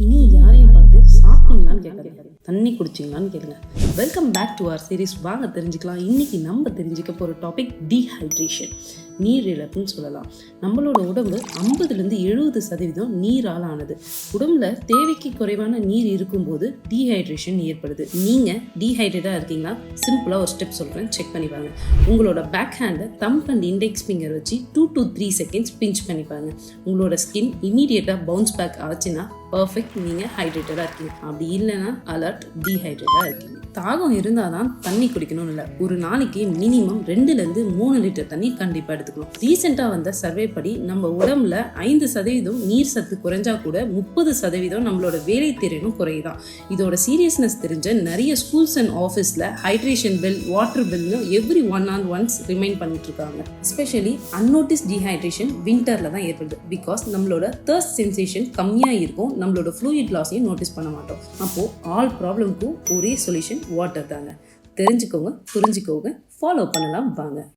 இனி யாரையும் பார்த்து சாப்பிட்டீங்களான்னு கேட்காதீங்க, தண்ணி குடிச்சிங்களான்னு கேளுங்க. Welcome back to our series. வாங்க தெரிஞ்சுக்கலாம். இன்னைக்கு நம்ம தெரிஞ்சுக்க போகிற டாபிக் டீஹைட்ரேஷன், நீர் இழப்புன்னு சொல்லலாம். நம்மளோட உடம்பு 50-70% நீரால் ஆனது. உடம்புல தேவைக்கு குறைவான நீர் இருக்கும்போது டீஹைட்ரேஷன் ஏற்படுது. நீங்கள் டீஹைட்ரேட்டாக இருக்கீங்களா? சிம்பிளாக ஒரு ஸ்டெப் சொல்கிறேன், செக் பண்ணி பாருங்க. உங்களோட பேக் ஹேண்டை தம்ப் அண்ட் இண்டெக்ஸ் ஃபிங்கர் வச்சு 2 to 3 seconds பிஞ்ச் பண்ணி பாருங்க. உங்களோட ஸ்கின் இமீடியட்டாக பவுன்ஸ் பேக் ஆச்சுன்னா பர்ஃபெக்ட், நீங்கள் ஹைட்ரேட்டடாக இருக்கீங்க. அப்படி இல்லைன்னா அலர்ட், டீஹைட்ரேட்டாக இருக்கீங்க. தாகம் இருந்தால் தான் தண்ணி குடிக்கணும்னு இல்லை, ஒரு நாளைக்கு மினிமம் 2-3 லிட்டர் தண்ணி கண்டிப்பாக எடுத்துக்கணும். ரீசெண்டாக வந்த சர்வே படி நம்ம உடம்புல 5% நீர் சத்து குறைஞ்சா கூட 30% நம்மளோட வேலை திறனும் குறையுதான். இதோட சீரியஸ்னஸ் தெரிஞ்ச நிறைய ஸ்கூல்ஸ் அண்ட் ஆஃபீஸில் ஹைட்ரேஷன் பில், வாட்டர் பில்னு எவ்ரி 1 hour once ரிமைண்ட் பண்ணிட்டு இருக்காங்க. எஸ்பெஷலி அன்னோட்டிஸ் டீஹைட்ரேஷன் வின்டரில் தான் ஏற்படுது. பிகாஸ் நம்மளோட தர்ஸ்ட் சென்சேஷன் கம்மியாக இருக்கும், நம்மளோட ஃப்ளூயிட் லாஸையும் நோட்டீஸ் பண்ண மாட்டோம். அப்போது ஆல் ப்ராப்ளம்க்கும் ஒரே சொல்யூஷன் வாட்டர் தாங்க. தெரிஞ்சுக்கோங்க, புரிஞ்சுக்கோங்க, ஃபாலோ பண்ணலாம் வாங்க.